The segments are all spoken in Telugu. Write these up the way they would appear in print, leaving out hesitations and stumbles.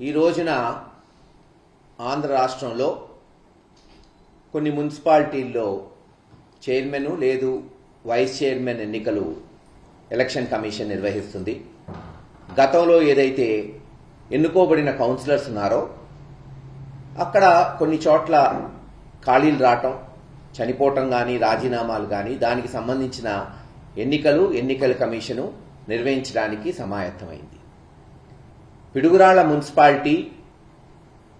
ఈ రోజున ఆంధ్ర రాష్ట్రంలో కొన్ని మున్సిపాలిటీల్లో చైర్మన్ లేదు వైస్ చైర్మన్ ఎన్నికలు ఎలక్షన్ కమిషన్ నిర్వహిస్తుంది. గతంలో ఏదైతే ఎన్నుకోబడిన కౌన్సిలర్స్ ఉన్నారో అక్కడ కొన్ని చోట్ల ఖాళీలు రావటం, చనిపోవటం కానీ రాజీనామాలు కానీ దానికి సంబంధించిన ఎన్నికల కమిషను నిర్వహించడానికి సమాయత్తమైంది. పిడుగురాళ్ల మున్సిపాలిటీ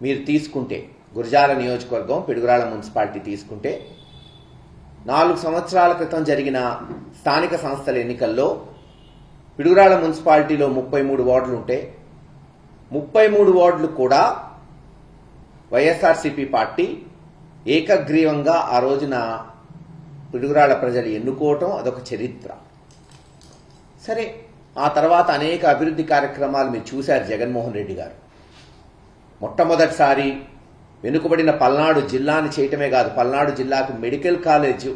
మీరు తీసుకుంటే, గురజాల నియోజకవర్గం పిడుగురాళ్ల మున్సిపాలిటీ తీసుకుంటే 4 సంవత్సరాల క్రితం జరిగిన స్థానిక సంస్థల ఎన్నికల్లో పిడుగురాళ్ల మున్సిపాలిటీలో 33 వార్డులు ఉంటే 33 వార్డులు కూడా వైఎస్ఆర్సీపీ పార్టీ ఏకగ్రీవంగా ఆ రోజున పిడుగురాళ్ల ప్రజలు ఎన్నుకోవటం అదొక చరిత్ర. సరే, ఆ తర్వాత అనేక అభివృద్ధి కార్యక్రమాలు మీరు చూశారు. జగన్మోహన్ రెడ్డి గారు మొట్టమొదటిసారి వెనుకబడిన పల్నాడు జిల్లాని చేయటమే కాదు, పల్నాడు జిల్లాకు మెడికల్ కాలేజ్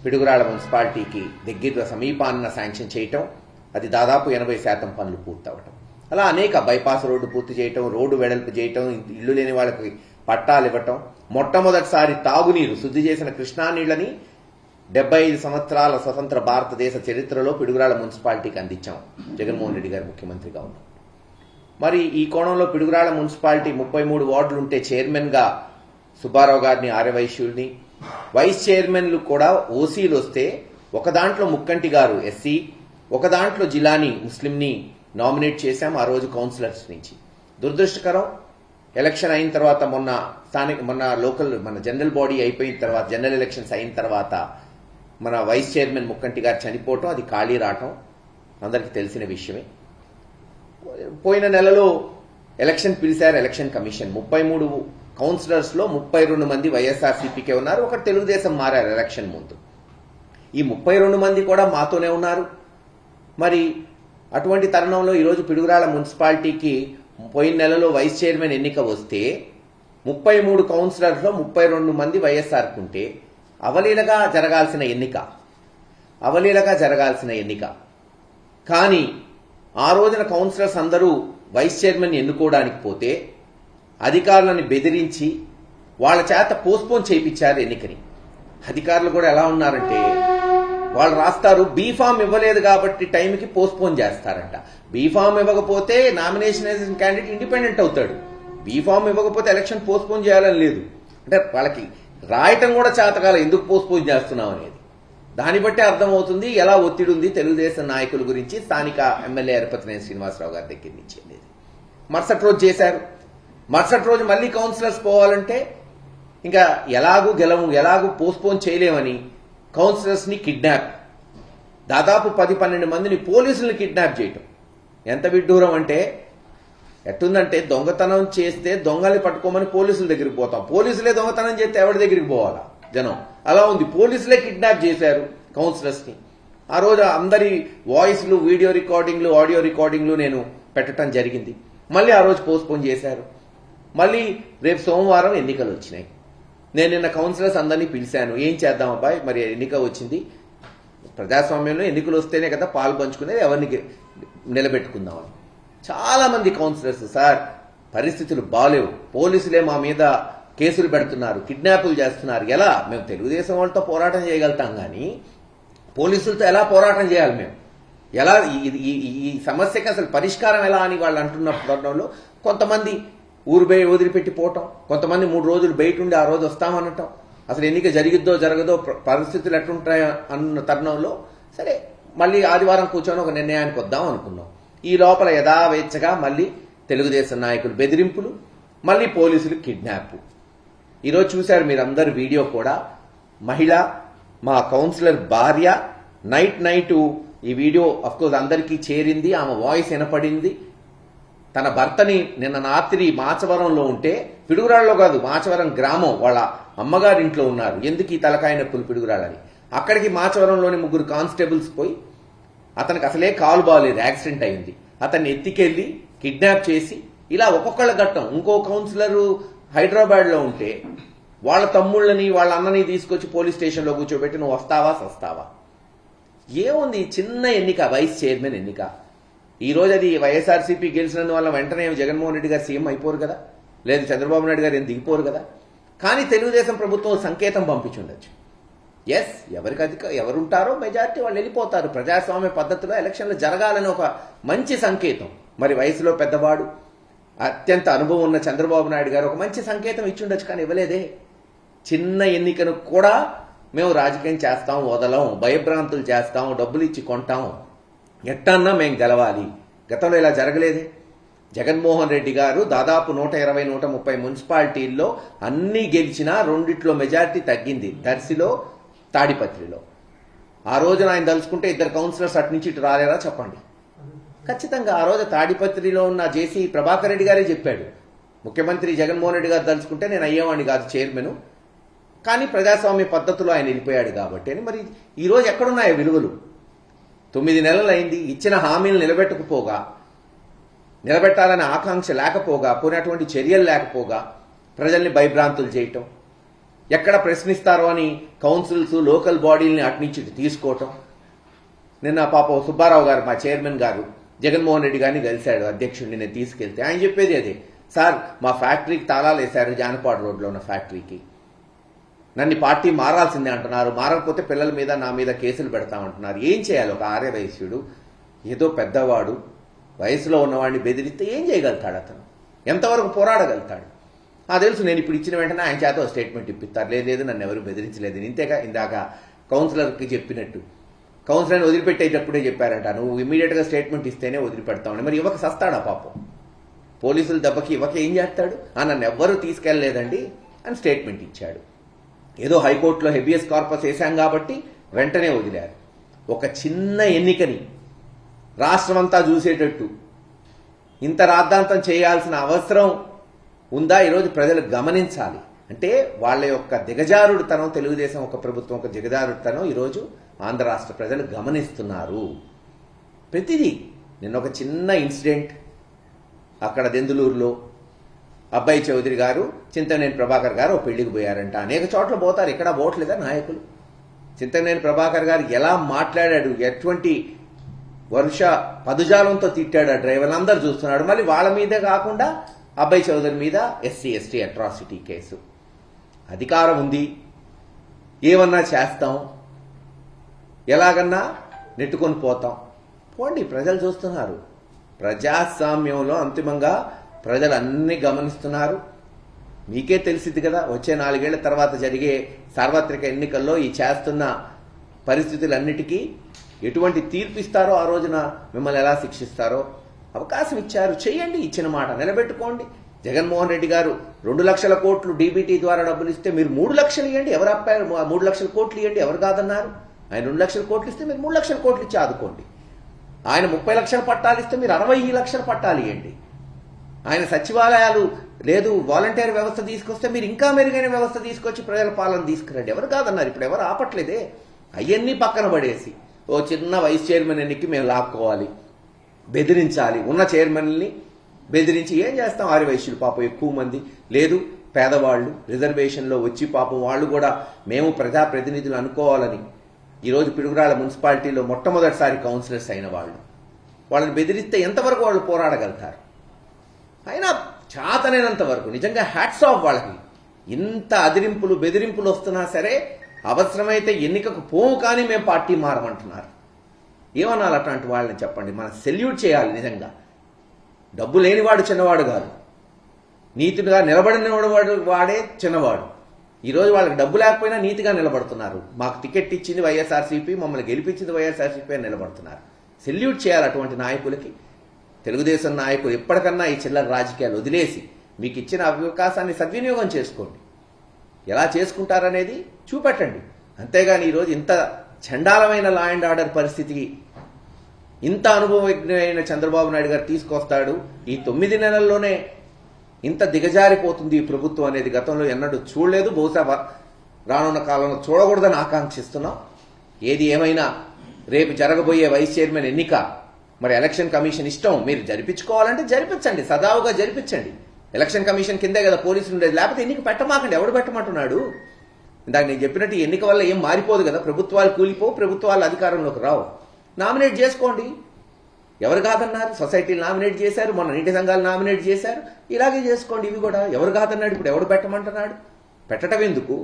పిడుగురాళ్ల మున్సిపాలిటీకి దగ్గర సమీపాన్న శాంక్షన్ చేయటం, అది దాదాపు 80% పనులు పూర్తవటం. అలా అనేక బైపాస్ రోడ్డు పూర్తి చేయటం, రోడ్డు వెడల్పు చేయటం, ఇళ్లు లేని వాళ్ళకి పట్టాలు ఇవ్వటం, మొట్టమొదటిసారి తాగునీరు శుద్ధి చేసిన కృష్ణా నీళ్లని 75 సంవత్సరాల స్వతంత్ర భారతదేశ చరిత్రలో పిడుగురాళ్ల మున్సిపాలిటీకి అందించాం జగన్మోహన్ రెడ్డి గారు ముఖ్యమంత్రిగా ఉన్నారు. మరి ఈ కోణంలో పిడుగురాళ్ల మున్సిపాలిటీ 33 వార్డులు ఉంటే చైర్మన్ గా సుబ్బారావు గారిని, ఆర్యవైశ్యుల్ని, వైస్ చైర్మన్లు కూడా ఓసీలు వస్తే ఒక దాంట్లో ముక్కంటి గారు ఎస్సీ, ఒక దాంట్లో జిలానీ ముస్లింని నామినేట్ చేశాం ఆ రోజు కౌన్సిలర్స్ నుంచి. దురదృష్టకరం, ఎలక్షన్ అయిన తర్వాత మన జనరల్ బాడీ అయిపోయిన తర్వాత, జనరల్ ఎలక్షన్స్ అయిన తర్వాత మన వైస్ చైర్మన్ ముక్కంటి గారు చనిపోవటం, అది ఖాళీ రావటం అందరికీ తెలిసిన విషయమే. పోయిన నెలలో ఎలక్షన్ పిలిచారు ఎలక్షన్ కమిషన్. 33 కౌన్సిలర్స్ లో 32 మంది వైఎస్ఆర్సీపీకే ఉన్నారు, ఒకటి తెలుగుదేశం మారారు ఎలక్షన్ ముందు. ఈ 32 మంది కూడా మాతోనే ఉన్నారు. మరి అటువంటి తరుణంలో ఈరోజు పిడుగురాళ్ల మున్సిపాలిటీకి పోయిన నెలలో వైస్ చైర్మన్ ఎన్నిక వస్తే 33 కౌన్సిలర్స్ లో 32 మంది వైఎస్ఆర్ కుంటే అవలీలగా జరగాల్సిన ఎన్నిక. కానీ ఆ రోజున కౌన్సిలర్స్ అందరూ వైస్ చైర్మన్ ఎన్నుకోవడానికి పోతే అధికారులను బెదిరించి వాళ్ళ చేత పోస్ట్పోన్ చేయించారు ఎన్నికని. అధికారులు కూడా ఎలా ఉన్నారంటే, వాళ్ళు రాస్తారు బీఫామ్ ఇవ్వలేదు కాబట్టి టైంకి పోస్ట్పోన్ చేస్తారంట. బీఫామ్ ఇవ్వకపోతే నామినేషన్ క్యాండిడేట్ ఇండిపెండెంట్ అవుతాడు. బీఫామ్ ఇవ్వకపోతే ఎలక్షన్ పోస్ట్పోన్ చేయాలని లేదు. అంటే వాళ్ళకి రాయటం కూడా చేతకాల, ఎందుకు పోస్ట్పోన్ చేస్తున్నాం అనేది. దాన్ని బట్టి అర్థమవుతుంది ఎలా ఒత్తిడి ఉంది తెలుగుదేశం నాయకుల గురించి స్థానిక ఎమ్మెల్యే ఎరపతినేని శ్రీనివాసరావు గారి దగ్గర నుంచి అనేది. మరుసటి రోజు చేశారు. మరుసటి రోజు మళ్లీ కౌన్సిలర్స్ పోవాలంటే ఇంకా ఎలాగూ పోస్ట్పోన్ చేయలేమని కౌన్సిలర్స్ ని కిడ్నాప్, దాదాపు 10-12 మందిని పోలీసులను కిడ్నాప్ చేయటం. ఎంత విడ్డూరం అంటే, ఎట్టుందంటే దొంగతనం చేస్తే దొంగల్ని పట్టుకోమని పోలీసుల దగ్గరికి పోతాం, పోలీసులే దొంగతనం చేస్తే ఎవరి దగ్గరికి పోవాలా జనం. అలా ఉంది, పోలీసులే కిడ్నాప్ చేశారు కౌన్సిలర్స్ ని. ఆ రోజు అందరి వాయిస్లు, వీడియో రికార్డింగ్లు, ఆడియో రికార్డింగ్లు నేను పెట్టడం జరిగింది. మళ్ళీ ఆ రోజు పోస్ట్పోన్ చేశారు. మళ్ళీ రేపు సోమవారం ఎన్నికలు వచ్చినాయి. నేను నిన్న కౌన్సిలర్స్ అందరినీ పిలిచాను. ఏం చేద్దాం అబ్బాయి, మరి ఎన్నిక వచ్చింది, ప్రజాస్వామ్యంలో ఎన్నికలు వస్తేనే కదా పాలు పంచుకునేది, ఎవరిని నిలబెట్టుకుందామని. చాలా మంది కౌన్సిలర్స్, సార్ పరిస్థితులు బాలేవు, పోలీసులే మా మీద కేసులు పెడుతున్నారు, కిడ్నాపులు చేస్తున్నారు, ఎలా మేము తెలుగుదేశం వాళ్ళతో పోరాటం చేయగలుగుతాం కానీ పోలీసులతో ఎలా పోరాటం చేయాలి, మేము ఎలా ఈ సమస్యకి అసలు పరిష్కారం ఎలా అని వాళ్ళు అంటున్న తరుణంలో కొంతమంది ఊరు వదిలిపెట్టి పోవటం, కొంతమంది 3 రోజులు బయట ఉండి ఆ రోజు వస్తామనటం, అసలు ఎన్నిక జరిగిద్దో జరగదో పరిస్థితులు ఎట్లుంటాయో అన్న తరుణంలో సరే మళ్ళీ ఆదివారం కూర్చొని ఒక నిర్ణయానికి వద్దాం అనుకున్నాం. ఈ లోపల యథావేచ్ఛగా మళ్ళీ తెలుగుదేశం నాయకులు బెదిరింపులు, మళ్ళీ పోలీసులు కిడ్నాప్. ఈరోజు చూశారు మీరందరు వీడియో కూడా. మహిళ, మా కౌన్సిలర్ భార్య నైట్ ఈ వీడియో అఫ్కోర్స్ అందరికీ చేరింది, ఆమె వాయిస్ వినపడింది. తన భర్తని నిన్న రాత్రి మాచవరంలో ఉంటే, పిడుగురాళ్లలో కాదు మాచవరం గ్రామం, వాళ్ళ అమ్మగారింట్లో ఉన్నారు. ఎందుకు ఈ తలకాయ నొప్పులు పిడుగురాళ్ళని, అక్కడికి మాచవరంలోని 3 కానిస్టేబుల్స్ పోయి, అతనికి అసలే కాలు బాగలేదు, యాక్సిడెంట్ అయింది, అతన్ని ఎత్తికెళ్లి కిడ్నాప్ చేసి ఇలా ఒక్కొక్కళ్ళ ఘట్టం. ఇంకో కౌన్సిలర్ హైదరాబాద్ లో ఉంటే వాళ్ళ తమ్ముళ్ళని వాళ్ళ అన్నని తీసుకొచ్చి పోలీస్ స్టేషన్ లో కూర్చోబెట్టి నువ్వు వస్తావా సస్తావా. ఏముంది, చిన్న ఎన్నిక, వైస్ చైర్మన్ ఎన్నిక. ఈ రోజు అది వైఎస్ఆర్సీపీ గెలిచినందువల్ల వెంటనే జగన్మోహన్ రెడ్డి గారు సీఎం అయిపోరు కదా, లేదు చంద్రబాబు నాయుడు గారు ఏం దిగిపోరు కదా. కానీ తెలుగుదేశం ప్రభుత్వం సంకేతం పంపించుండొచ్చు. ఎస్, ఎవరుంటారో మెజారిటీ వాళ్ళు వెళ్ళిపోతారు, ప్రజాస్వామ్య పద్ధతిలో ఎలక్షన్లు జరగాలని ఒక మంచి సంకేతం. మరి వయసులో పెద్దవాడు, అత్యంత అనుభవం ఉన్న చంద్రబాబు నాయుడు గారు ఒక మంచి సంకేతం ఇచ్చుండొచ్చు, కానీ ఇవ్వలేదే. చిన్న ఎన్నికను కూడా మేము రాజకీయం చేస్తాం, వదలం, భయభ్రాంతులు చేస్తాం, డబ్బులు ఇచ్చి కొంటాం, ఎట్టన్నా మేము గెలవాలి. గతంలో ఇలా జరగలేదే. జగన్మోహన్ రెడ్డి గారు దాదాపు 120-130 మున్సిపాలిటీల్లో అన్నీ గెలిచినా రెండిట్లో మెజారిటీ తగ్గింది, దర్శిలో, తాడిపత్రిలో. ఆ రోజున ఆయన తలుచుకుంటే 2 కౌన్సిలర్స్ అటు నుంచి ఇటు రాలేరా చెప్పండి. ఖచ్చితంగా ఆ రోజు తాడిపత్రిలో ఉన్న జేసీ ప్రభాకర్ రెడ్డి గారే చెప్పాడు, ముఖ్యమంత్రి జగన్మోహన్ రెడ్డి గారు తలుచుకుంటే నేను అయ్యేవాడిని కాదు చైర్మన్, కానీ ప్రజాస్వామ్య పద్ధతిలో ఆయన వెళ్ళిపోయాడు కాబట్టి అని. మరి ఈ రోజు ఎక్కడున్నాయో విలువలు? 9 నెలలు అయింది, ఇచ్చిన హామీలు నిలబెట్టాలనే ఆకాంక్ష లేకపోగా, పోయినటువంటి చర్యలు లేకపోగా ప్రజల్ని భయభ్రాంతులు చేయటం, ఎక్కడ ప్రశ్నిస్తారో అని కౌన్సిల్స్, లోకల్ బాడీలని అటు నుంచి తీసుకోవటం. నిన్న పాపం సుబ్బారావు గారు, మా చైర్మన్ గారు, జగన్మోహన్ రెడ్డి గారిని కలిశాడు, అధ్యక్షుడిని నేను తీసుకెళ్తే. ఆయన చెప్పేది అదే, సార్ మా ఫ్యాక్టరీకి తాళాలు వేశారు, జానపాడు రోడ్లో ఉన్న ఫ్యాక్టరీకి, నన్ను పార్టీ మారాల్సిందే అంటున్నారు, మారకపోతే పిల్లల మీద నా మీద కేసులు పెడతామంటున్నారు. ఏం చేయాలి? ఒక ఆర్యవైశ్యుడు, ఏదో పెద్దవాడు, వయసులో ఉన్నవాడిని బెదిరిస్తే ఏం చేయగలుగుతాడు? అతను ఎంతవరకు పోరాడగలుగుతాడు? తెలుసు, నేను ఇప్పుడు ఇచ్చిన వెంటనే ఆయన చేత స్టేట్మెంట్ ఇప్పిస్తారు, లేదు నన్ను ఎవరు బెదిరించలేదు. ఇంతేగా ఇందాక కౌన్సిలర్కి చెప్పినట్టు, కౌన్సిలర్ని వదిలిపెట్టేటప్పుడే చెప్పారంట, నువ్వు ఇమీడియట్గా స్టేట్మెంట్ ఇస్తేనే వదిలిపెడతామని. మరి ఇవ్వక సస్తాడా పాపం? పోలీసులు దెబ్బకి ఇవ్వక ఏం చేస్తాడు? నన్ను ఎవ్వరూ తీసుకెళ్లలేదండి అని స్టేట్మెంట్ ఇచ్చాడు. ఏదో హైకోర్టులో హెబియస్ కార్పస్ వేశాం కాబట్టి వెంటనే వదిలారు. ఒక చిన్న ఎన్నికని రాష్ట్రమంతా చూసేటట్టు ఇంత రాద్ధాంతం చేయాల్సిన అవసరం ఉందా? ఈరోజు ప్రజలు గమనించాలి. అంటే వాళ్ళ యొక్క దిగజారుడుతనం, తెలుగుదేశం ఒక ప్రభుత్వం ఒక దిగజారుడుతనం ఈరోజు ఆంధ్ర రాష్ట్ర ప్రజలు గమనిస్తున్నారు. ప్రతిదీ. నిన్న ఒక చిన్న ఇన్సిడెంట్ అక్కడ దెందులూరులో అబ్బాయి చౌదరి గారు, చింతనేని ప్రభాకర్ గారు ఓ పెళ్లికి పోయారంట. అనేక చోట్ల పోతారు, ఎక్కడా పోవట్లేదా నాయకులు? చింతనేని ప్రభాకర్ గారు ఎలా మాట్లాడాడు, ఎటువంటి వర్ష పదుజాలంతో తిట్టాడు ఆ డ్రైవర్లందరూ చూస్తున్నాడు. మళ్ళీ వాళ్ళ మీదే కాకుండా అబ్బాయి చౌదరి మీద SC/ST అట్రాసిటీ కేసు. అధికారం ఉంది, ఏమన్నా చేస్తాం, ఎలాగన్నా నెట్టుకొని పోతాం. పోండి, ప్రజలు చూస్తున్నారు. ప్రజాస్వామ్యంలో అంతిమంగా ప్రజలు అన్ని గమనిస్తున్నారు. మీకే తెలిసింది కదా, వచ్చే 4 ఏళ్ల తర్వాత జరిగే సార్వత్రిక ఎన్నికల్లో ఈ చేస్తున్న పరిస్థితులన్నిటికీ ఎటువంటి తీర్పు ఇస్తారో, ఆ రోజున మిమ్మల్ని ఎలా శిక్షిస్తారో అవకాశం ఇచ్చారు. చేయండి, ఇచ్చిన మాట నిలబెట్టుకోండి. జగన్మోహన్ రెడ్డి గారు 2 లక్షల కోట్లు DBT ద్వారా డబ్బులు ఇస్తే మీరు 3 లక్షలు ఇవ్వండి. ఎవరు అప్పారు? 3 లక్షల కోట్లు ఇవ్వండి, ఎవరు కాదన్నారు? ఆయన 2 లక్షల కోట్లు ఇస్తే మీరు 3 లక్షల కోట్లు ఇచ్చి ఆదుకోండి. ఆయన 30 లక్షల పట్టాలు ఇస్తే మీరు 60 లక్షల పట్టాలు ఇవ్వండి. ఆయన సచివాలయాలు లేదు, వాలంటీర్ వ్యవస్థ తీసుకొస్తే మీరు ఇంకా మెరుగైన వ్యవస్థ తీసుకొచ్చి ప్రజల పాలన తీసుకురండి. ఎవరు కాదన్నారు? ఇప్పుడు ఎవరు ఆపట్లేదే. అవన్నీ పక్కన పడేసి ఓ చిన్న వైస్ చైర్మన్ ఎన్నికకి మేము లాక్కోవాలి, బెదిరించాలి. ఉన్న చైర్మన్ని బెదిరించి ఏం చేస్తాం? ఆర్యవైశ్యులు పాపం ఎక్కువ మంది, లేదు పేదవాళ్ళు రిజర్వేషన్లో వచ్చి పాపం వాళ్ళు కూడా మేము ప్రజాప్రతినిధులు అనుకోవాలని ఈరోజు పిడుగురాళ్ల మున్సిపాలిటీలో మొట్టమొదటిసారి కౌన్సిలర్స్ అయిన వాళ్ళని బెదిరిస్తే ఎంతవరకు వాళ్ళు పోరాడగలుగుతారు? అయినా చాతనైనంత వరకు నిజంగా హ్యాట్స్ ఆఫ్ వాళ్ళకి. ఇంత అదిరింపులు బెదిరింపులు వస్తున్నా సరే అవసరమైతే ఎన్నికకు పోవు కానీ మేము పార్టీ మారమంటున్నారు. ఏమనాలి అట్లాంటి వాళ్ళని చెప్పండి? మనం సెల్యూట్ చేయాలి. నిజంగా డబ్బు లేనివాడు చిన్నవాడు కాదు, నీతిగా నిలబడిన వాడే చిన్నవాడు. ఈరోజు వాళ్ళకి డబ్బు లేకపోయినా నీతిగా నిలబడుతున్నారు. మాకు టికెట్ ఇచ్చింది వైఎస్ఆర్సీపీ, మమ్మల్ని గెలిపించింది వైఎస్ఆర్సీపీ అని నిలబడుతున్నారు. సెల్యూట్ చేయాలి అటువంటి నాయకులకి. తెలుగుదేశం నాయకులు ఎప్పటికన్నా ఈ చిల్లర రాజకీయాలు వదిలేసి మీకు ఇచ్చిన అవకాశాన్ని సద్వినియోగం చేసుకోండి. ఎలా చేసుకుంటారనేది చూపెట్టండి. అంతేగాని ఈరోజు ఇంత చండాలమైన లా అండ్ ఆర్డర్ పరిస్థితికి ఇంత అనుభవజ్ఞమైన చంద్రబాబు నాయుడు గారు తీసుకొస్తాడు. ఈ 9 నెలల్లోనే ఇంత దిగజారిపోతుంది ఈ ప్రభుత్వం అనేది గతంలో ఎన్నడూ చూడలేదు. బహుశా రానున్న కాలంలో చూడకూడదని ఆకాంక్షిస్తున్నాం. ఏది ఏమైనా రేపు జరగబోయే వైస్ చైర్మన్ ఎన్నిక మరి ఎలక్షన్ కమిషన్ ఇష్టం. మీరు జరిపించుకోవాలంటే జరిపించండి, సదావుగా జరిపించండి. ఎలక్షన్ కమిషన్ కిందే కదా పోలీసులు ఉండేది. లేకపోతే ఎన్నిక పెట్టమాకండి. ఎవడు పెట్టమంటున్నాడు? ఇందాక నేను చెప్పినట్టు ఎన్నిక వల్ల ఏం మారిపోదు కదా. ప్రభుత్వాలు కూలిపో, ప్రభుత్వాలు అధికారంలోకి రావు. నామినేట్ చేసుకోండి. ఎవరు కాదన్నారు? సొసైటీలు నామినేట్ చేశారు, మొన్న నీటి సంఘాలు నామినేట్ చేశారు. ఇలాగే చేసుకోండి ఇవి కూడా. ఎవరు కాదన్నాడు? ఇప్పుడు ఎవడు పెట్టమంటున్నాడు? పెట్టడం ఎందుకు?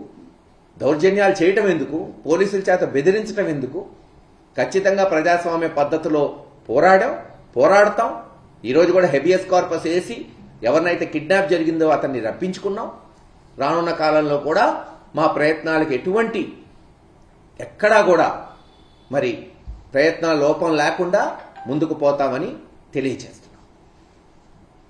దౌర్జన్యాలు చేయటం ఎందుకు? పోలీసుల చేత బెదిరించడం ఎందుకు? ఖచ్చితంగా ప్రజాస్వామ్య పద్ధతిలో పోరాడతాం. ఈరోజు కూడా హెబియస్ కార్పస్ వేసి ఎవరినైతే కిడ్నాప్ జరిగిందో అతన్ని రప్పించుకున్నాం. రానున్న కాలంలో కూడా మా ప్రయత్నాలకు ఎక్కడా కూడా మరి ప్రయత్నాల లోపం లేకుండా ముందుకు పోతామని తెలియజేస్తాం.